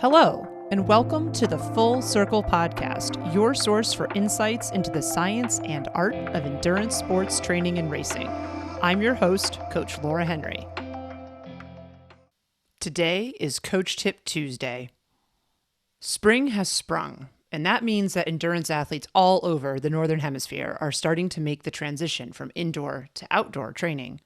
Hello, and welcome to the Full Circle Podcast, your source for insights into the science and art of endurance sports training and racing. I'm your host, Coach Laura Henry. Today is Coach Tip Tuesday. Spring has sprung, and that means that endurance athletes all over the Northern Hemisphere are starting to make the transition from indoor to outdoor training.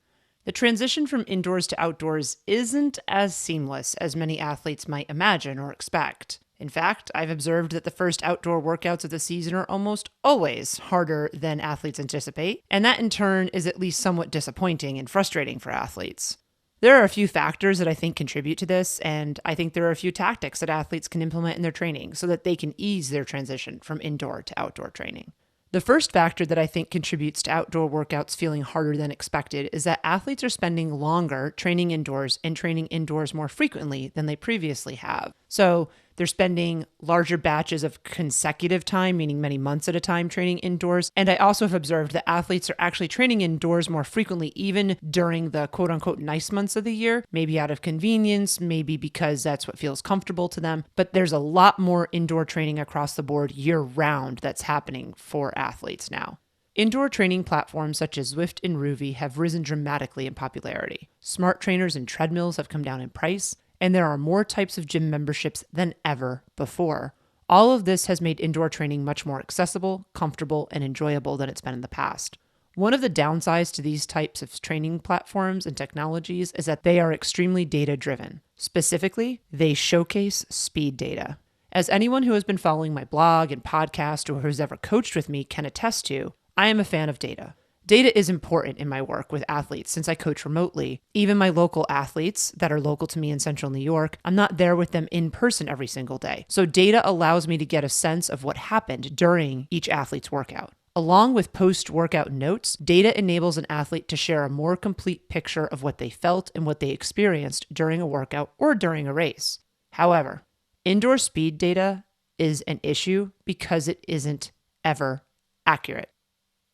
The transition from indoors to outdoors isn't as seamless as many athletes might imagine or expect. In fact, I've observed that the first outdoor workouts of the season are almost always harder than athletes anticipate, and that in turn is at least somewhat disappointing and frustrating for athletes. There are a few factors that I think contribute to this, and I think there are a few tactics that athletes can implement in their training so that they can ease their transition from indoor to outdoor training. The first factor that I think contributes to outdoor workouts feeling harder than expected is that athletes are spending longer training indoors and training indoors more frequently than they previously have. So they're spending larger batches of consecutive time, meaning many months at a time, training indoors. And I also have observed that athletes are actually training indoors more frequently, even during the quote unquote nice months of the year, maybe out of convenience, maybe because that's what feels comfortable to them. But there's a lot more indoor training across the board year round that's happening for athletes now. Indoor training platforms such as Zwift and Rouvy have risen dramatically in popularity. Smart trainers and treadmills have come down in price, and there are more types of gym memberships than ever before. All of this has made indoor training much more accessible, comfortable, and enjoyable than it's been in the past. One of the downsides to these types of training platforms and technologies is that they are extremely data-driven. Specifically, they showcase speed data. As anyone who has been following my blog and podcast or who's ever coached with me can attest to, I am a fan of data. Data is important in my work with athletes since I coach remotely. Even my local athletes that are local to me in central New York, I'm not there with them in person every single day. So data allows me to get a sense of what happened during each athlete's workout. Along with post-workout notes, data enables an athlete to share a more complete picture of what they felt and what they experienced during a workout or during a race. However, indoor speed data is an issue because it isn't ever accurate.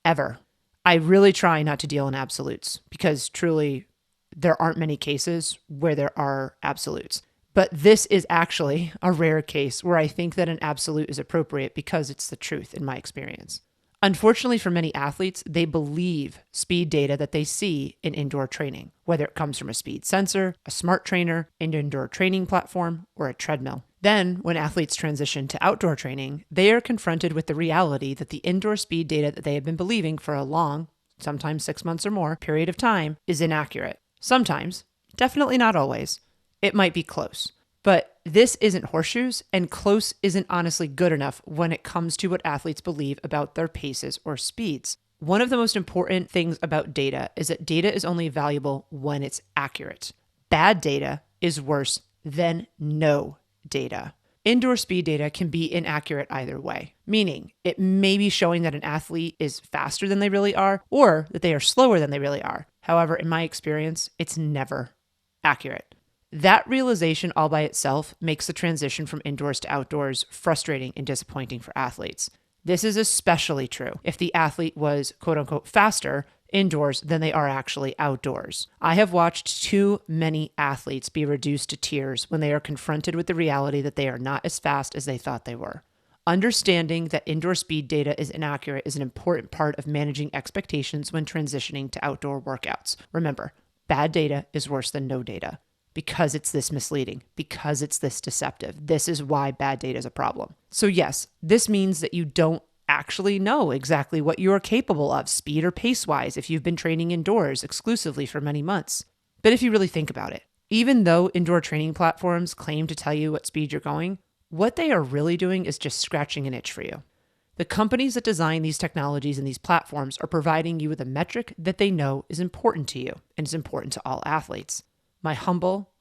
Ever. I really try not to deal in absolutes because truly there aren't many cases where there are absolutes. But this is actually a rare case where I think that an absolute is appropriate because it's the truth in my experience. Unfortunately for many athletes, they believe speed data that they see in indoor training, whether it comes from a speed sensor, a smart trainer, an indoor training platform, or a treadmill. Then, when athletes transition to outdoor training, they are confronted with the reality that the indoor speed data that they have been believing for a long, sometimes 6 months or more, period of time is inaccurate. Sometimes, definitely not always, it might be close. But this isn't horseshoes, and close isn't honestly good enough when it comes to what athletes believe about their paces or speeds. One of the most important things about data is that data is only valuable when it's accurate. Bad data is worse than no data. Indoor speed data can be inaccurate either way, meaning it may be showing that an athlete is faster than they really are or that they are slower than they really are. However, in my experience, it's never accurate. That realization all by itself makes the transition from indoors to outdoors frustrating and disappointing for athletes. This is especially true if the athlete was quote unquote faster indoors than they are actually outdoors. I have watched too many athletes be reduced to tears when they are confronted with the reality that they are not as fast as they thought they were. Understanding that indoor speed data is inaccurate is an important part of managing expectations when transitioning to outdoor workouts. Remember, bad data is worse than no data because it's this misleading, because it's this deceptive. This is why bad data is a problem. So yes, this means that you don't actually know exactly what you are capable of, speed or pace-wise, if you've been training indoors exclusively for many months. But if you really think about it, even though indoor training platforms claim to tell you what speed you're going, what they are really doing is just scratching an itch for you. The companies that design these technologies and these platforms are providing you with a metric that they know is important to you and is important to all athletes. My humble,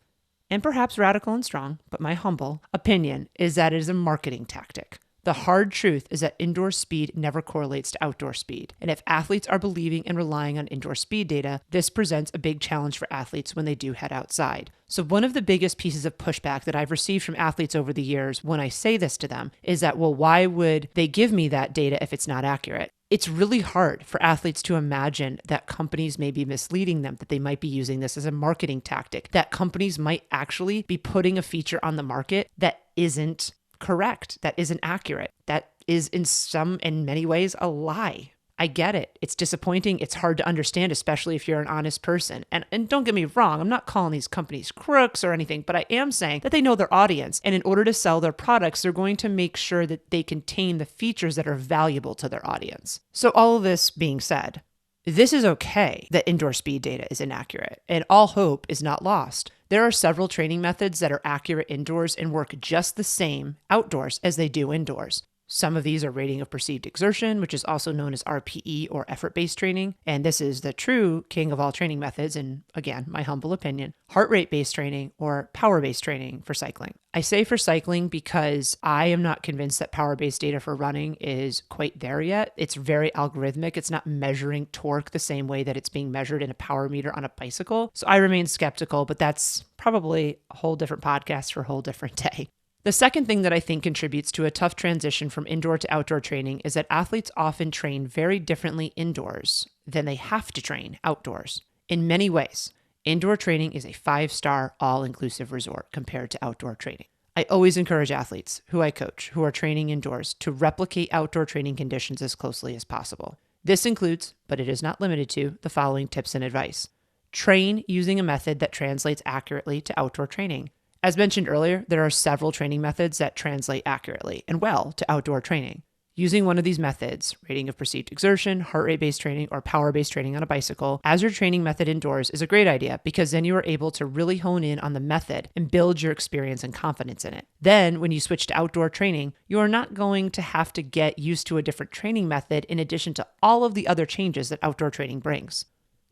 and perhaps radical and strong, but my humble opinion is that it is a marketing tactic. The hard truth is that indoor speed never correlates to outdoor speed. And if athletes are believing and relying on indoor speed data, this presents a big challenge for athletes when they do head outside. So one of the biggest pieces of pushback that I've received from athletes over the years when I say this to them is that, well, why would they give me that data if it's not accurate? It's really hard for athletes to imagine that companies may be misleading them, that they might be using this as a marketing tactic, that companies might actually be putting a feature on the market that isn't correct, that isn't accurate, that is in many ways a lie. I get it. It's disappointing. It's hard to understand, especially if you're an honest person. And don't get me wrong, I'm not calling these companies crooks or anything, but I am saying that they know their audience. And in order to sell their products, they're going to make sure that they contain the features that are valuable to their audience. So all of this being said, this is okay that indoor speed data is inaccurate, and all hope is not lost. There are several training methods that are accurate indoors and work just the same outdoors as they do indoors. Some of these are rating of perceived exertion, which is also known as RPE or effort-based training. And this is the true king of all training methods, and again, my humble opinion, heart rate-based training or power-based training for cycling. I say for cycling because I am not convinced that power-based data for running is quite there yet. It's very algorithmic. It's not measuring torque the same way that it's being measured in a power meter on a bicycle. So I remain skeptical, but that's probably a whole different podcast for a whole different day. The second thing that I think contributes to a tough transition from indoor to outdoor training is that athletes often train very differently indoors than they have to train outdoors. In many ways, indoor training is a 5-star all-inclusive resort compared to outdoor training. I always encourage athletes who I coach who are training indoors to replicate outdoor training conditions as closely as possible. This includes, but it is not limited to, the following tips and advice. Train using a method that translates accurately to outdoor training. As mentioned earlier, there are several training methods that translate accurately and well to outdoor training. Using one of these methods, rating of perceived exertion, heart rate-based training, or power-based training on a bicycle, as your training method indoors is a great idea because then you are able to really hone in on the method and build your experience and confidence in it. Then, when you switch to outdoor training, you are not going to have to get used to a different training method in addition to all of the other changes that outdoor training brings.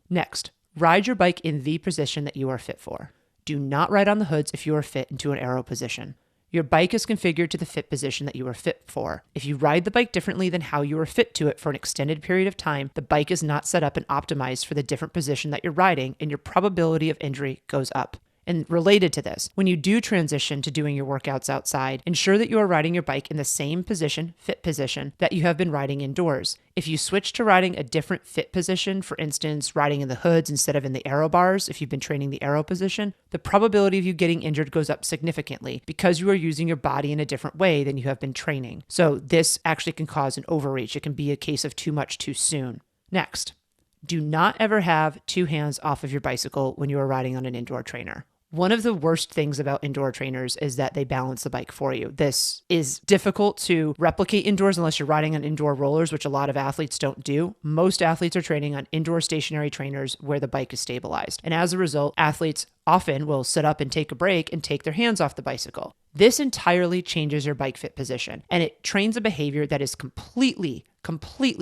Next, ride your bike in the position that you are fit for. Do not ride on the hoods if you are fit into an aero position. Your bike is configured to the fit position that you are fit for. If you ride the bike differently than how you are fit to it for an extended period of time, the bike is not set up and optimized for the different position that you're riding, and your probability of injury goes up. And related to this, when you do transition to doing your workouts outside, ensure that you are riding your bike in the same position, fit position, that you have been riding indoors. If you switch to riding a different fit position, for instance, riding in the hoods instead of in the aero bars, if you've been training the aero position, the probability of you getting injured goes up significantly because you are using your body in a different way than you have been training. So this actually can cause an overreach. It can be a case of too much too soon. Next, do not ever have two hands off of your bicycle when you are riding on an indoor trainer. One of the worst things about indoor trainers is that they balance the bike for you. This is difficult to replicate indoors unless you're riding on indoor rollers, which a lot of athletes don't do. Most athletes are training on indoor stationary trainers where the bike is stabilized. And as a result, athletes often will sit up and take a break and take their hands off the bicycle. This entirely changes your bike fit position, and it trains a behavior that is completely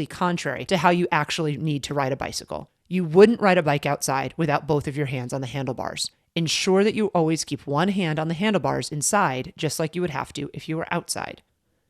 contrary to how you actually need to ride a bicycle. You wouldn't ride a bike outside without both of your hands on the handlebars. Ensure that you always keep one hand on the handlebars inside, just like you would have to if you were outside.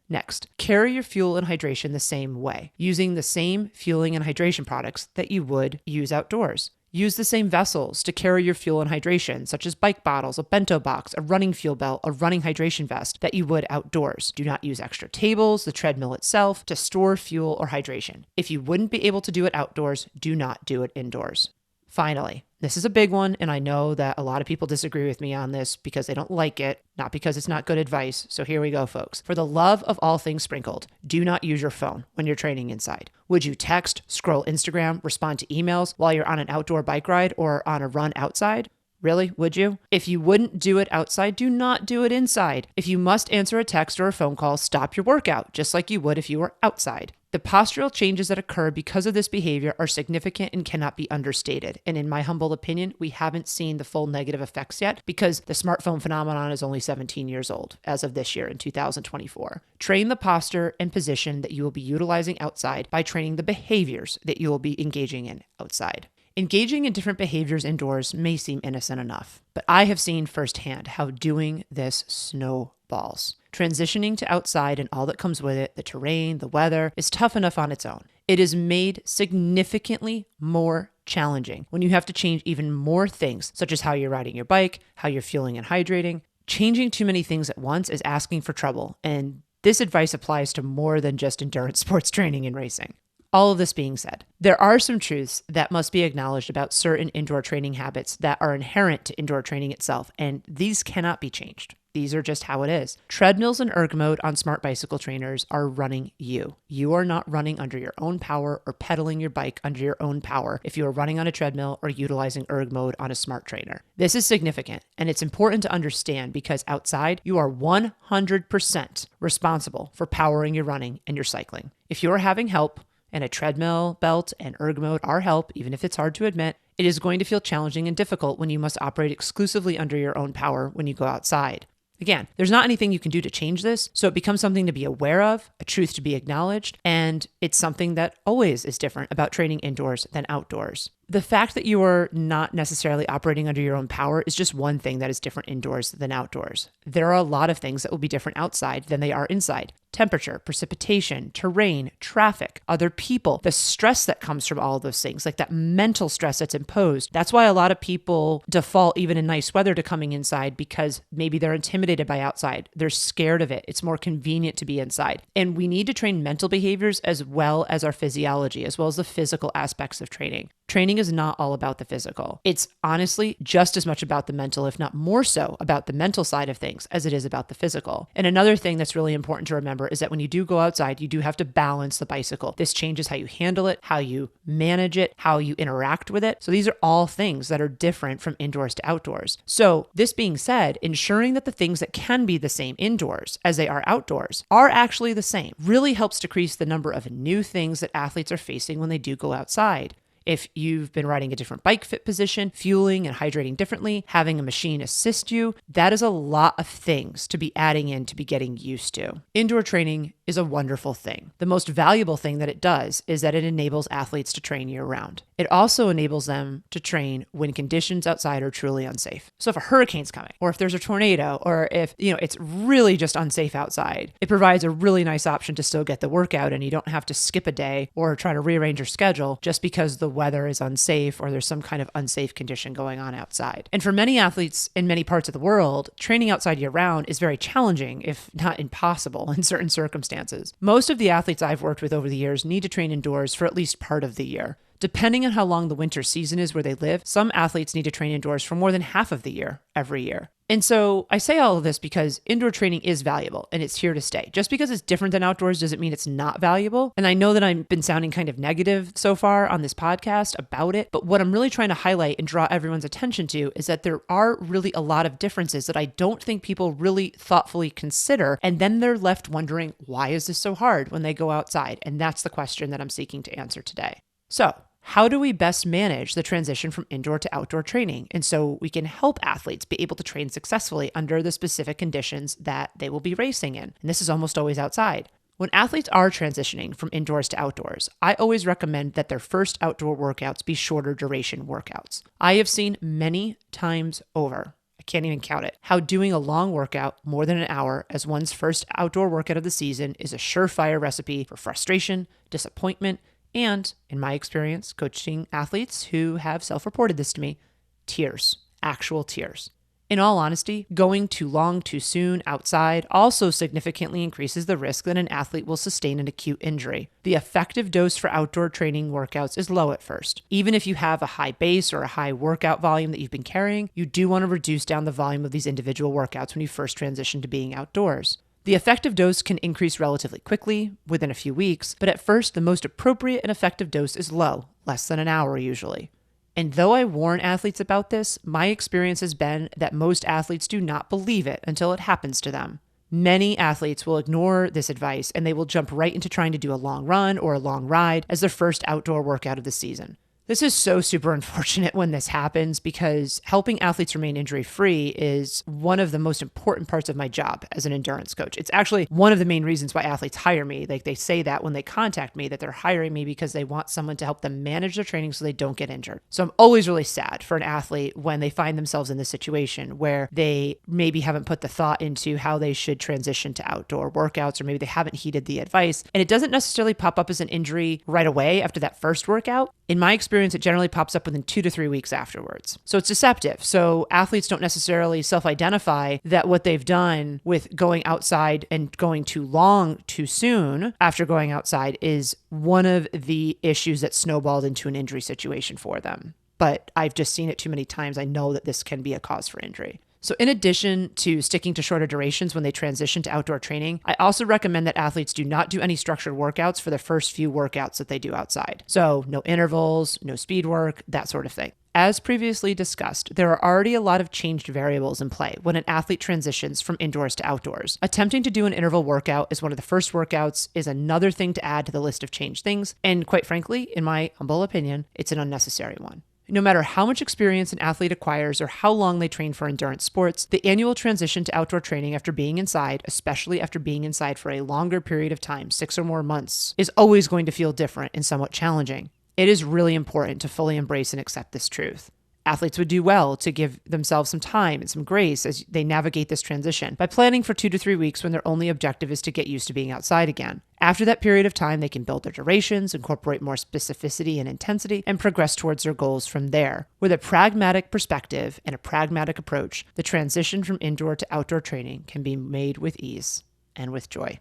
Next, carry your fuel and hydration the same way, using the same fueling and hydration products that you would use outdoors. Use the same vessels to carry your fuel and hydration, such as bike bottles, a bento box, a running fuel belt, a running hydration vest that you would outdoors. Do not use extra tables, the treadmill itself, to store fuel or hydration. If you wouldn't be able to do it outdoors, do not do it indoors. Finally, this is a big one, and I know that a lot of people disagree with me on this because they don't like it, not because it's not good advice. So here we go, folks. For the love of all things sprinkled, do not use your phone when you're training inside. Would you text, scroll Instagram, respond to emails while you're on an outdoor bike ride or on a run outside? Really? Would you? If you wouldn't do it outside, do not do it inside. If you must answer a text or a phone call, stop your workout, just like you would if you were outside. The postural changes that occur because of this behavior are significant and cannot be understated. And in my humble opinion, we haven't seen the full negative effects yet because the smartphone phenomenon is only 17 years old as of this year in 2024. Train the posture and position that you will be utilizing outside by training the behaviors that you will be engaging in outside. Engaging in different behaviors indoors may seem innocent enough, but I have seen firsthand how doing this snowballs. Transitioning to outside and all that comes with it, the terrain, the weather, is tough enough on its own. It is made significantly more challenging when you have to change even more things, such as how you're riding your bike, how you're fueling and hydrating. Changing too many things at once is asking for trouble, and this advice applies to more than just endurance sports training and racing. All of this being said, there are some truths that must be acknowledged about certain indoor training habits that are inherent to indoor training itself, and these cannot be changed. These are just how it is. Treadmills and erg mode on smart bicycle trainers are running you. You are not running under your own power or pedaling your bike under your own power if you are running on a treadmill or utilizing erg mode on a smart trainer. This is significant, and it's important to understand because outside, you are 100% responsible for powering your running and your cycling. If you are having help, and a treadmill, belt, and erg mode are help, even if it's hard to admit, it is going to feel challenging and difficult when you must operate exclusively under your own power when you go outside. Again, there's not anything you can do to change this, so it becomes something to be aware of, a truth to be acknowledged, and it's something that always is different about training indoors than outdoors. The fact that you are not necessarily operating under your own power is just one thing that is different indoors than outdoors. There are a lot of things that will be different outside than they are inside. Temperature, precipitation, terrain, traffic, other people, the stress that comes from all of those things, like that mental stress that's imposed. That's why a lot of people default even in nice weather to coming inside because maybe they're intimidated by outside. They're scared of it. It's more convenient to be inside. And we need to train mental behaviors as well as our physiology, as well as the physical aspects of training. Training is not all about the physical. It's honestly just as much about the mental, if not more so about the mental side of things as it is about the physical. And another thing that's really important to remember is that when you do go outside, you do have to balance the bicycle. This changes how you handle it, how you manage it, how you interact with it. So these are all things that are different from indoors to outdoors. So this being said, ensuring that the things that can be the same indoors as they are outdoors are actually the same really helps decrease the number of new things that athletes are facing when they do go outside. If you've been riding a different bike fit position, fueling and hydrating differently, having a machine assist you, that is a lot of things to be adding in to be getting used to. Indoor training is a wonderful thing. The most valuable thing that it does is that it enables athletes to train year round. It also enables them to train when conditions outside are truly unsafe. So if a hurricane's coming, or if there's a tornado, or if it's really just unsafe outside, it provides a really nice option to still get the workout and you don't have to skip a day or try to rearrange your schedule just because the weather is unsafe or there's some kind of unsafe condition going on outside. And for many athletes in many parts of the world, training outside year round is very challenging, if not impossible in certain circumstances. Most of the athletes I've worked with over the years need to train indoors for at least part of the year. Depending on how long the winter season is where they live, some athletes need to train indoors for more than half of the year, every year. And so I say all of this because indoor training is valuable and it's here to stay. Just because it's different than outdoors doesn't mean it's not valuable. And I know that I've been sounding kind of negative so far on this podcast about it, but what I'm really trying to highlight and draw everyone's attention to is that there are really a lot of differences that I don't think people really thoughtfully consider. And then they're left wondering, why is this so hard when they go outside? And that's the question that I'm seeking to answer today. So, how do we best manage the transition from indoor to outdoor training? And so we can help athletes be able to train successfully under the specific conditions that they will be racing in. And this is almost always outside. When athletes are transitioning from indoors to outdoors, I always recommend that their first outdoor workouts be shorter duration workouts. I have seen many times over, I can't even count it, how doing a long workout, more than an hour, as one's first outdoor workout of the season is a surefire recipe for frustration, disappointment, and, in my experience, coaching athletes who have self-reported this to me, tears, actual tears. In all honesty, going too long too soon outside also significantly increases the risk that an athlete will sustain an acute injury. The effective dose for outdoor training workouts is low at first. Even if you have a high base or a high workout volume that you've been carrying, you do want to reduce down the volume of these individual workouts when you first transition to being outdoors. The effective dose can increase relatively quickly, within a few weeks, but at first the most appropriate and effective dose is low, less than an hour usually. And though I warn athletes about this, my experience has been that most athletes do not believe it until it happens to them. Many athletes will ignore this advice and they will jump right into trying to do a long run or a long ride as their first outdoor workout of the season. This is so super unfortunate when this happens because helping athletes remain injury-free is one of the most important parts of my job as an endurance coach. It's actually one of the main reasons why athletes hire me. Like they say that when they contact me, that they're hiring me because they want someone to help them manage their training so they don't get injured. So I'm always really sad for an athlete when they find themselves in this situation where they maybe haven't put the thought into how they should transition to outdoor workouts, or maybe they haven't heeded the advice. And it doesn't necessarily pop up as an injury right away after that first workout. In my experience, experience, it generally pops up within 2 to 3 weeks afterwards. So it's deceptive. So athletes don't necessarily self-identify that what they've done with going outside and going too long too soon after going outside is one of the issues that snowballed into an injury situation for them. But I've just seen it too many times. I know that this can be a cause for injury. So in addition to sticking to shorter durations when they transition to outdoor training, I also recommend that athletes do not do any structured workouts for the first few workouts that they do outside. So no intervals, no speed work, that sort of thing. As previously discussed, there are already a lot of changed variables in play when an athlete transitions from indoors to outdoors. Attempting to do an interval workout as one of the first workouts is another thing to add to the list of changed things, and quite frankly, in my humble opinion, it's an unnecessary one. No matter how much experience an athlete acquires or how long they train for endurance sports, the annual transition to outdoor training after being inside, especially after being inside for a longer period of time, 6 or more months, is always going to feel different and somewhat challenging. It is really important to fully embrace and accept this truth. Athletes would do well to give themselves some time and some grace as they navigate this transition by planning for 2 to 3 weeks when their only objective is to get used to being outside again. After that period of time, they can build their durations, incorporate more specificity and intensity, and progress towards their goals from there. With a pragmatic perspective and a pragmatic approach, the transition from indoor to outdoor training can be made with ease and with joy.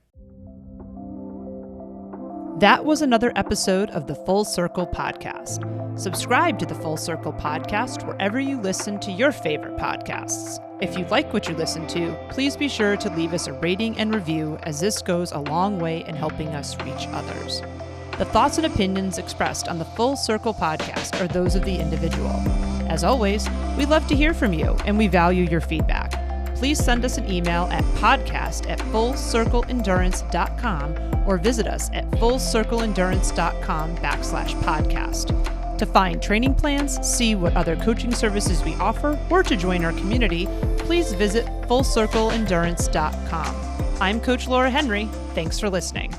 That was another episode of the Full Circle Podcast. Subscribe to the Full Circle Podcast wherever you listen to your favorite podcasts. If you like what you listen to, please be sure to leave us a rating and review, as this goes a long way in helping us reach others. The thoughts and opinions expressed on the Full Circle Podcast are those of the individual. As always, we love to hear from you and we value your feedback. Please send us an email at podcast@fullcircleendurance.com or visit us at fullcircleendurance.com/podcast. To find training plans, see what other coaching services we offer, or to join our community, please visit fullcircleendurance.com. I'm Coach Laura Henry. Thanks for listening.